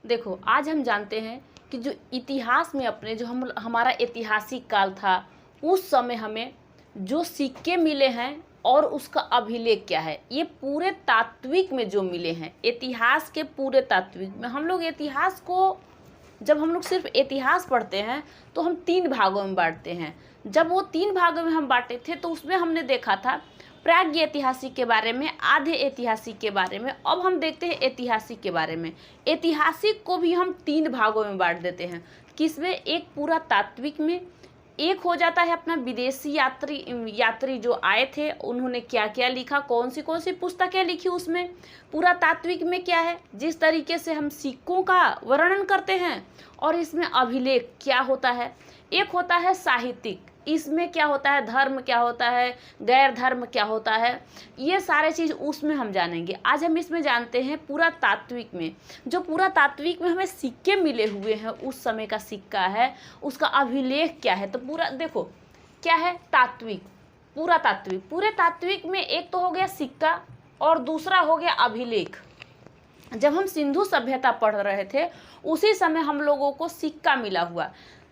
देखो, आज हम जानते हैं कि जो इतिहास में अपने जो हमारा ऐतिहासिक काल था, उस समय हमें जो सिक्के मिले हैं और उसका अभिलेख क्या है, ये पूरे तात्विक में जो मिले हैं, इतिहास के पूरे तात्विक में हम लोग इतिहास को, जब हम लोग सिर्फ इतिहास पढ़ते हैं तो हम 3 भागों में बांटते हैं। जब वो 3 भागों में हम बांटे थे तो उसमें हमने देखा था प्राग्ञ ऐतिहासिक के बारे में, आधे ऐतिहासिक के बारे में। अब हम देखते हैं ऐतिहासिक के बारे में। ऐतिहासिक को भी हम 3 भागों में बांट देते हैं। किसमें? एक पूरा तात्विक में, एक हो जाता है अपना विदेशी यात्री जो आए थे, उन्होंने क्या क्या लिखा, कौन सी पुस्तकें लिखी, उसमें पूरा तात्विक में क्या है, जिस तरीके से हम सिक्कों का वर्णन करते हैं, और इसमें अभिलेख क्या होता है। एक होता है साहित्यिक, इसमें क्या होता है, धर्म क्या होता है, गैर धर्म क्या होता है, ये सारे चीज़ उसमें हम जानेंगे। आज हम इसमें जानते हैं पूरा तात्विक में। जो पूरा तात्विक में हमें सिक्के मिले हुए हैं, उस समय का सिक्का है, उसका अभिलेख क्या है। तो पूरा देखो क्या है, तात्विक, पूरा तात्विक। पूरे तात्विक में एक तो हो गया सिक्का और दूसरा हो गया अभिलेख। जब हम सिंधु सभ्यता पढ़ रहे थे उसी समय हम लोगों को सिक्का मिला हुआ,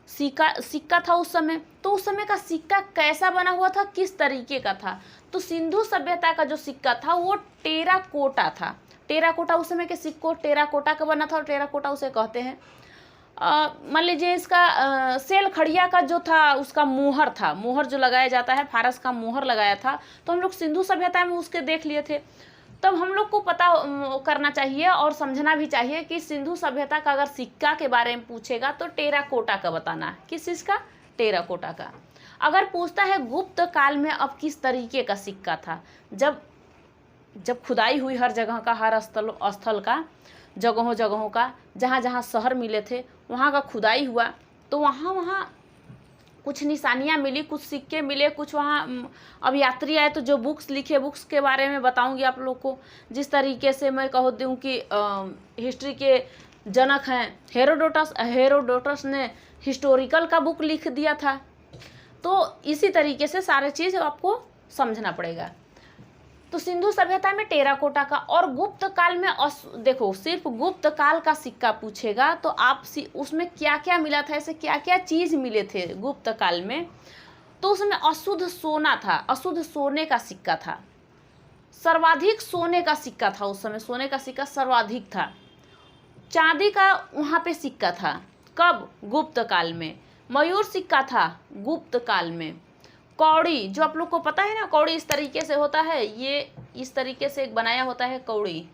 सिक्का था उस समय। तो उस समय का सिक्का कैसा बना हुआ था, किस तरीके का था? तो सिंधु सभ्यता का जो सिक्का था वो टेराकोटा था। टेराकोटा, उस समय के सिक्कों टेराकोटा का बना था, और टेराकोटा उसे कहते हैं। मान लीजिए इसका सेल खड़िया का जो था उसका मोहर था, मोहर जो लगाया जाता है, फारस का मोहर लगाया था। तो हम लोग सिंधु सभ्यता में उसके देख लिए थे। तब हम लोग को पता करना चाहिए और समझना भी चाहिए कि सिंधु सभ्यता का अगर सिक्का के बारे में पूछेगा तो टेराकोटा का बताना है। किस चीज़ का? टेराकोटा का। अगर पूछता है गुप्त काल में अब किस तरीके का सिक्का था, जब खुदाई हुई हर जगह का, हर स्थल का, जगहों का, जहाँ जहाँ शहर मिले थे वहाँ का खुदाई हुआ, तो वहाँ कुछ निशानियाँ मिली, कुछ सिक्के मिले, कुछ वहाँ अब यात्री आए तो जो बुक्स लिखे, बुक्स के बारे में बताऊंगी आप लोग को। जिस तरीके से मैं कह दूँ कि हिस्ट्री के जनक हैं हेरोडोटस ने हिस्टोरिकल का बुक लिख दिया था। तो इसी तरीके से सारे चीज़ आपको समझना पड़ेगा। तो सिंधु सभ्यता में टेराकोटा का, और गुप्त काल में देखो सिर्फ गुप्त काल का सिक्का पूछेगा तो आप उसमें क्या क्या मिला था, ऐसे क्या क्या चीज़ मिले थे गुप्त काल में। तो उसमें अशुद्ध सोना था, अशुद्ध सोने का सिक्का था, सर्वाधिक सोने का सिक्का था। उस समय सोने का सिक्का सर्वाधिक था। चांदी का वहाँ पे सिक्का था। कब? गुप्त काल में। मयूर सिक्का था गुप्त काल में। कौड़ी, जो आप लोग को पता है ना, कौड़ी इस तरीके से होता है, ये इस तरीके से एक बनाया होता है कौड़ी,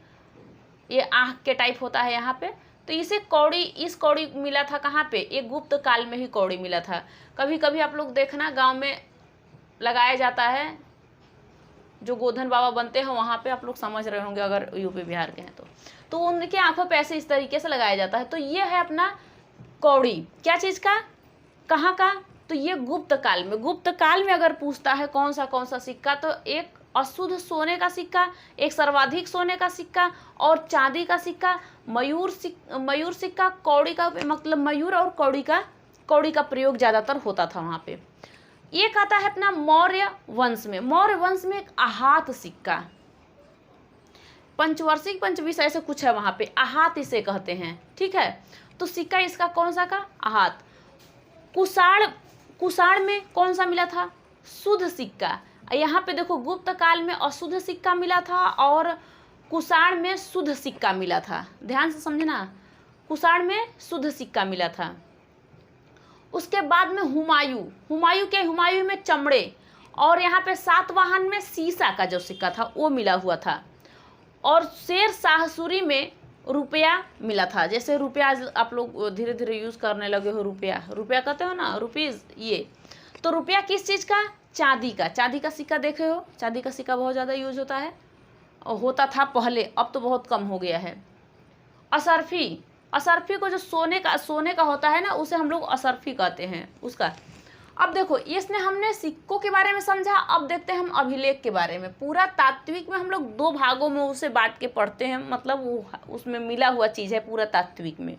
ये आँख के टाइप होता है यहाँ पे। तो इसे कौड़ी, इस कौड़ी मिला था कहाँ पे? एक गुप्त काल में ही कौड़ी मिला था। कभी कभी आप लोग देखना गांव में लगाया जाता है, जो गोधन बाबा बनते हैं वहाँ पे, आप लोग समझ रहे होंगे अगर यूपी बिहार के हैं तो उनके आँखों पे ऐसे इस तरीके से लगाया जाता है। तो ये है अपना कौड़ी। क्या चीज़ का? कहाँ का? तो ये गुप्त काल में। गुप्त काल में अगर पूछता है कौन सा सिक्का, तो एक अशुद्ध सोने का सिक्का, एक सर्वाधिक सोने का सिक्का, और चांदी का सिक्का, मयूर सिक्का, कौड़ी का, मतलब मयूर और कौड़ी का प्रयोग ज़्यादातर होता था वहाँ पे। एक आता है अपना मौर्य वंश में। मौर्य वंश में एक आहत सिक्का, पंचवर्षिक पंचविश ऐसे कुछ है वहाँ पे, आहत इसे कहते हैं, ठीक है। तो सिक्का इसका कौन सा का? आहत। कुषाण में कौन सा मिला था? शुद्ध सिक्का। यहाँ पे देखो गुप्त काल में अशुद्ध सिक्का मिला था और कुषाण में शुद्ध सिक्का मिला था। ध्यान से समझना, कुषाण में शुद्ध सिक्का मिला था। उसके बाद में हुमायूं में चमड़े, और यहाँ पे सातवाहन में शीशा का जो सिक्का था वो मिला हुआ था। और शेर शाह सूरी में रुपया मिला था। जैसे रुपया आप लोग धीरे धीरे यूज़ करने लगे हो, रुपया कहते हो ना, रुपीज़। ये तो रुपया किस चीज़ का? चांदी का सिक्का देखे हो, चांदी का सिक्का बहुत ज़्यादा यूज होता है, और होता था पहले, अब तो बहुत कम हो गया है। असरफी को जो सोने का होता है ना, उसे हम लोग असरफी कहते हैं उसका। अब देखो इसने हमने सिक्कों के बारे में समझा। अब देखते हैं हम अभिलेख के बारे में। पूरा तात्विक में हम लोग 2 भागों में उसे बांट के पढ़ते हैं, मतलब वो उसमें मिला हुआ चीज़ है पूरा तात्विक में।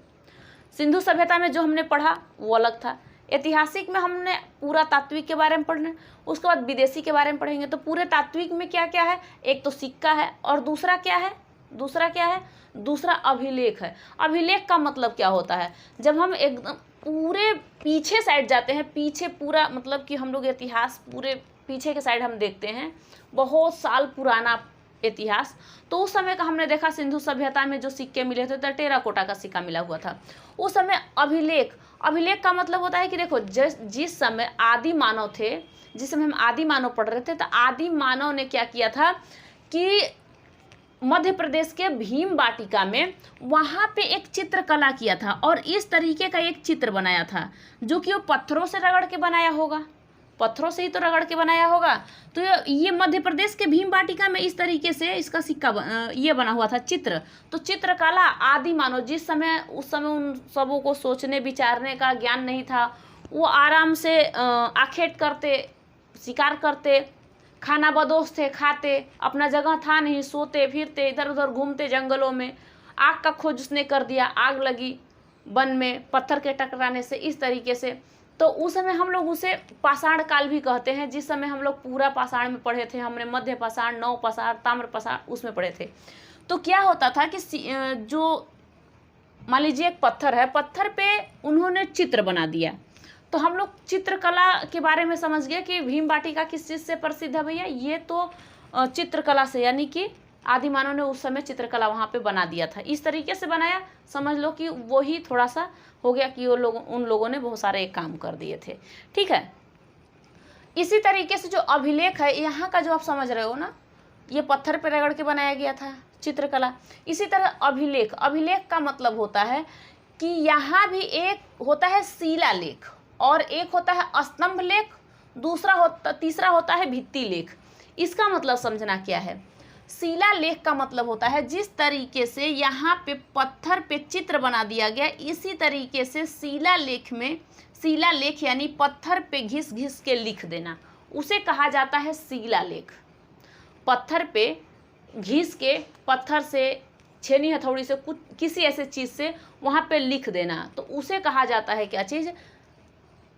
सिंधु सभ्यता में जो हमने पढ़ा वो अलग था। ऐतिहासिक में हमने पूरा तात्विक के बारे में पढ़ना, उसके बाद विदेशी के बारे में पढ़ेंगे। तो पूरे तात्विक में क्या क्या है? एक तो सिक्का है, और दूसरा क्या है? दूसरा क्या है, दूसरा अभिलेख है। अभिलेख का मतलब क्या होता है, जब हम एकदम पूरे पीछे साइड जाते हैं, पीछे पूरा मतलब कि हम लोग इतिहास पूरे पीछे के साइड हम देखते हैं, बहुत साल पुराना इतिहास, तो उस समय का हमने देखा सिंधु सभ्यता में जो सिक्के मिले थे तो टेराकोटा का सिक्का मिला हुआ था। उस समय अभिलेख, अभिलेख का मतलब होता है कि देखो जिस समय आदि मानव थे, जिस समय हम आदि मानव पढ़ रहे थे, तो आदि मानव ने क्या किया था कि मध्य प्रदेश के भीम बाटिका में वहाँ पे एक चित्रकला किया था और इस तरीके का एक चित्र बनाया था, जो कि वो पत्थरों से रगड़ के बनाया होगा, पत्थरों से ही तो रगड़ के बनाया होगा। तो ये मध्य प्रदेश के भीम बाटिका में इस तरीके से इसका सिक्का ये बना हुआ था चित्र। तो चित्रकला आदि मानव जिस समय, उस समय उन सबों को सोचने विचारने का ज्ञान नहीं था, वो आराम से आखेट करते, शिकार करते, खाना बदोश थे, खाते, अपना जगह था नहीं, सोते फिरते, इधर उधर घूमते जंगलों में। आग का खोज उसने कर दिया, आग लगी वन में पत्थर के टकराने से, इस तरीके से। तो उस समय हम लोग उसे पाषाण काल भी कहते हैं, जिस समय हम लोग पूरा पाषाण में पढ़े थे, हमने मध्य पाषाण, नव पाषाण, ताम्र पाषाण उसमें पढ़े थे। तो क्या होता था कि जो मान लीजिए एक पत्थर है, पत्थर पे उन्होंने चित्र बना दिया, तो हम लोग चित्रकला के बारे में समझ गए कि भीम बाटिका किस चीज़ से प्रसिद्ध है भैया, ये तो चित्रकला से, यानी कि आदि मानव ने उस समय चित्रकला वहाँ पे बना दिया था, इस तरीके से बनाया। समझ लो कि वो ही थोड़ा सा हो गया कि वो लोग, उन लोगों ने बहुत सारे काम कर दिए थे, ठीक है। इसी तरीके से जो अभिलेख है यहाँ का, जो आप समझ रहे हो ना, ये पत्थर पे रगड़ के बनाया गया था चित्रकला। इसी तरह अभिलेख, अभिलेख का मतलब होता है कि यहाँ भी एक होता है शिलालेख और एक होता है स्तंभ लेख, तीसरा होता है भित्ति लेख। इसका मतलब समझना क्या है, शिलालेख का मतलब होता है जिस तरीके से यहाँ पे पत्थर पे चित्र बना दिया गया, इसी तरीके से शिलालेख में, शिलालेख यानी पत्थर पे घिस घिस के लिख देना, उसे कहा जाता है शिलालेख। पत्थर पे घिस के, पत्थर से, छेनी हथौड़ी से, कुछ किसी ऐसे चीज़ से वहाँ पे लिख देना, तो उसे कहा जाता है क्या चीज़,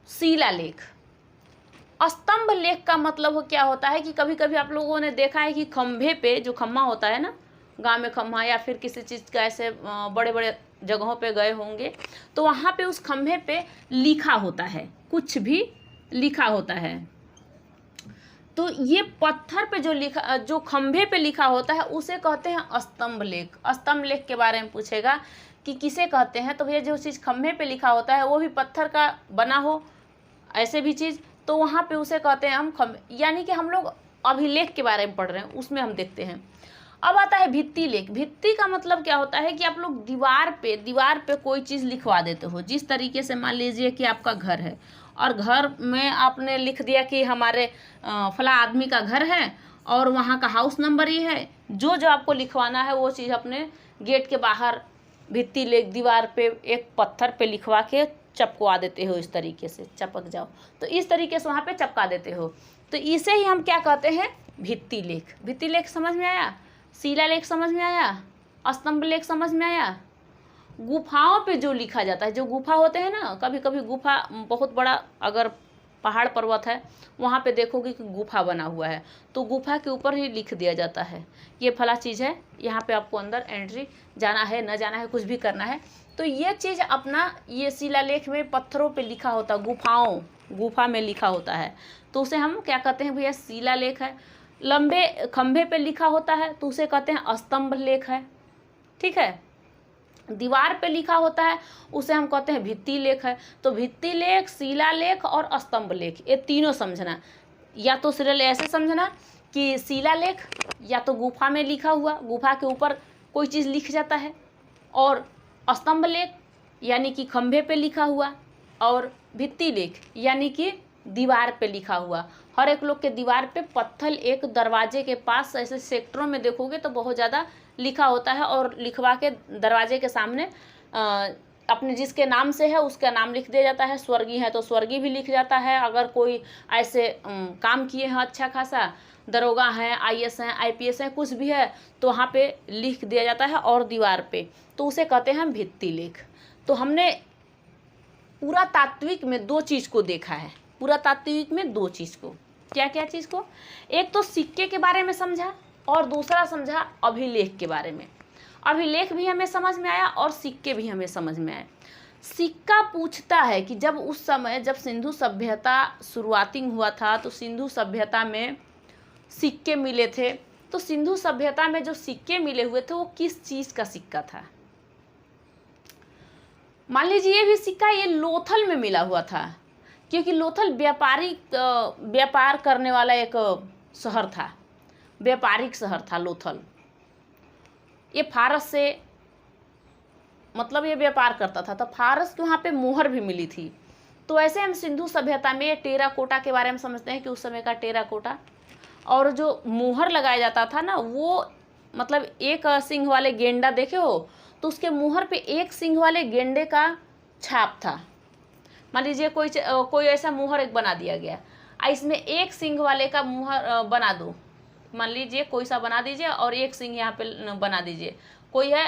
शिलालेख। स्तंभ लेख का मतलब क्या होता है कि कभी कभी आप लोगों ने देखा है कि खंभे पे, जो खम्मा होता है ना, गांव में खम्मा या फिर किसी चीज़ का ऐसे बड़े बड़े जगहों पे गए होंगे, तो वहाँ पे उस खंभे पे लिखा होता है, कुछ भी लिखा होता है। तो ये पत्थर पे जो लिखा, जो खंभे पे लिखा होता है, उसे कहते हैं स्तंभ लेख। स्तंभ लेख के बारे में पूछेगा कि किसे कहते हैं, तो भैया जो चीज़ खंभे पे लिखा होता है वो भी पत्थर का बना हो, ऐसे भी चीज़, तो वहाँ पे उसे कहते हैं हम खंभे, यानी कि हम लोग अभिलेख के बारे में पढ़ रहे हैं, उसमें हम देखते हैं। अब आता है भित्ति लेख। भित्ति का मतलब क्या होता है कि आप लोग दीवार पे कोई चीज़ लिखवा देते हो। जिस तरीके से मान लीजिए कि आपका घर है और घर में आपने लिख दिया कि हमारे फला आदमी का घर है और वहाँ का हाउस नंबर ये है, जो जो आपको लिखवाना है वो चीज़ अपने गेट के बाहर भित्ति लेख दीवार पे एक पत्थर पे लिखवा के चपकवा देते हो, इस तरीके से चपक जाओ, तो इस तरीके से वहाँ पे चपका देते हो, तो इसे ही हम क्या कहते हैं, भित्ति लेख। भित्ति लेख समझ में आया, शिलालेख समझ में आया, स्तंभ लेख समझ में आया। गुफाओं पे जो लिखा जाता है, जो गुफा होते हैं ना, कभी कभी गुफा बहुत बड़ा अगर पहाड़ पर्वत है, वहाँ पे देखोगे कि गुफा बना हुआ है, तो गुफा के ऊपर ही लिख दिया जाता है ये फला चीज़ है, यहाँ पे आपको अंदर एंट्री जाना है, न जाना है, कुछ भी करना है, तो ये चीज़ अपना ये शिलालेख में पत्थरों पे लिखा होता है, गुफा में लिखा होता है, तो उसे हम क्या कहते हैं भैया, शिलालेख है। लंबे खंभे पे लिखा होता है तो उसे कहते हैं स्तंभ लेख है, ठीक है। दीवार पे लिखा होता है उसे हम कहते हैं भित्ति लेख है। तो भित्ति लेख, शिलालेख और स्तंभ लेख, ये तीनों समझना। या तो सिर्फ ऐसे समझना कि शिलालेख या तो गुफा में लिखा हुआ, गुफा के ऊपर कोई चीज़ लिख जाता है, और स्तंभ लेख यानी कि खंभे पे लिखा हुआ, और भित्ति लेख यानी कि दीवार पे लिखा हुआ। हर एक लोग के दीवार पे पत्थर एक दरवाजे के पास, ऐसे सेक्टरों में देखोगे तो बहुत ज़्यादा लिखा होता है, और लिखवा के दरवाजे के सामने अपने जिसके नाम से है उसका नाम लिख दिया जाता है। स्वर्गीय है तो स्वर्गीय भी लिख जाता है, अगर कोई ऐसे काम किए हैं अच्छा खासा, दरोगा हैं, IAS हैं, IPS हैं, कुछ भी है, तो वहाँ पे लिख दिया जाता है और दीवार पे, तो उसे कहते हैं भित्ति लेख। तो हमने पूरा तात्विक में दो चीज़ को देखा है, पूरा तात्विक में दो चीज़ को, क्या क्या चीज़ को, एक तो सिक्के के बारे में समझा और दूसरा समझा अभिलेख के बारे में। अभिलेख भी हमें समझ में आया और सिक्के भी हमें समझ में आए। सिक्का पूछता है कि जब उस समय जब सिंधु सभ्यता शुरुआती हुआ था तो सिंधु सभ्यता में सिक्के मिले थे, तो सिंधु सभ्यता में जो सिक्के मिले हुए थे वो किस चीज़ का सिक्का था। मान लीजिए ये भी सिक्का ये लोथल में मिला हुआ था, क्योंकि लोथल व्यापार करने वाला एक शहर था, व्यापारिक शहर था लोथल। ये फारस से मतलब ये व्यापार करता था, तो फारस के वहाँ पे मोहर भी मिली थी। तो ऐसे हम सिंधु सभ्यता में टेराकोटा के बारे में समझते हैं कि उस समय का टेराकोटा और जो मोहर लगाया जाता था ना, वो मतलब एक सिंह वाले गेंडा देखे हो तो उसके मुहर पे एक सिंह वाले गेंडे का छाप था। मान लीजिए कोई ऐसा मुहर एक बना दिया गया, इसमें एक सिंह वाले का मुहर बना दो, मान लीजिए कोई सा बना दीजिए और एक सिंह यहाँ पे बना दीजिए। कोई है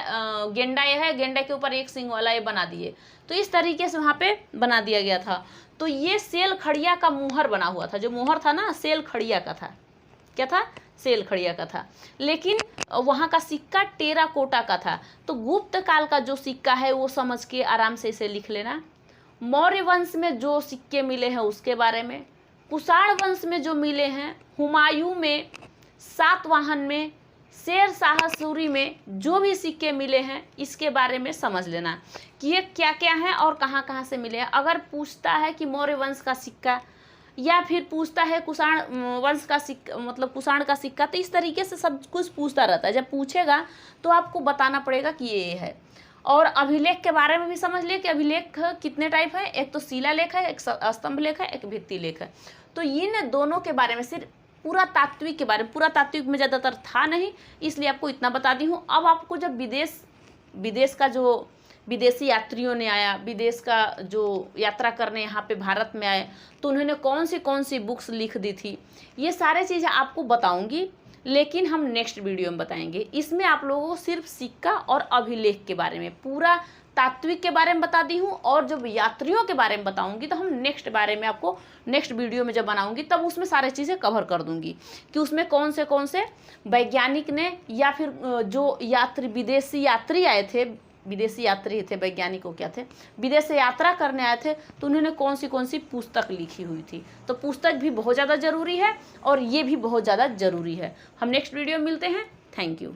गेंडा, ये है गेंडा के ऊपर एक सिंह वाला ये बना दिए, तो इस तरीके से वहाँ पे बना दिया गया था। तो ये सेल खड़िया का मुहर बना हुआ था, जो मुहर था ना सेल खड़िया का था। क्या था? सेल खड़िया का था। लेकिन वहाँ का सिक्का टेराकोटा का था। तो गुप्त काल का जो सिक्का है वो समझ के आराम से इसे लिख लेना। मौर्य वंश में जो सिक्के मिले हैं उसके बारे में, कुषाण वंश में जो मिले हैं, हुमायूं में, सातवाहन में, शेर शाह सूरी में जो भी सिक्के मिले हैं इसके बारे में समझ लेना कि ये क्या क्या हैं और कहाँ कहाँ से मिले हैं। अगर पूछता है कि मौर्य वंश का सिक्का या फिर पूछता है कुषाण वंश का सिक्का, मतलब कुषाण का सिक्का, तो इस तरीके से सब कुछ पूछता रहता है। जब पूछेगा तो आपको बताना पड़ेगा कि ये है। और अभिलेख के बारे में भी समझ लिए कि अभिलेख कितने टाइप है, एक तो शिलालेख है, एक स्तंभ लेख है, एक भित्ति लेख है। तो इन दोनों के बारे में सिर्फ पूरा तात्विक के बारे में, पूरा तात्विक में ज़्यादातर था नहीं, इसलिए आपको इतना बता दी हूँ। अब आपको जब विदेश का जो विदेशी यात्रियों ने आया, विदेश का जो यात्रा करने यहाँ पे भारत में आए, तो उन्होंने कौन सी बुक्स लिख दी थी, ये सारे चीज़ें आपको बताऊंगी, लेकिन हम नेक्स्ट वीडियो में बताएंगे। इसमें आप लोगों को सिर्फ सिक्का और अभिलेख के बारे में, पूरा तात्विक के बारे में बता दी हूँ, और जब यात्रियों के बारे में बताऊंगी तो हम नेक्स्ट वीडियो में जब बनाऊंगी तब उसमें सारी चीज़ें कवर कर दूंगी कि उसमें कौन से वैज्ञानिक ने या फिर जो विदेशी यात्री आए थे, विदेशी यात्री थे, वैज्ञानिक क्या थे, विदेश से यात्रा करने आए थे, तो उन्होंने कौन सी पुस्तक लिखी हुई थी। तो पुस्तक भी बहुत ज़्यादा ज़रूरी है और ये भी बहुत ज़्यादा ज़रूरी है। हम नेक्स्ट वीडियो में मिलते हैं। Thank you.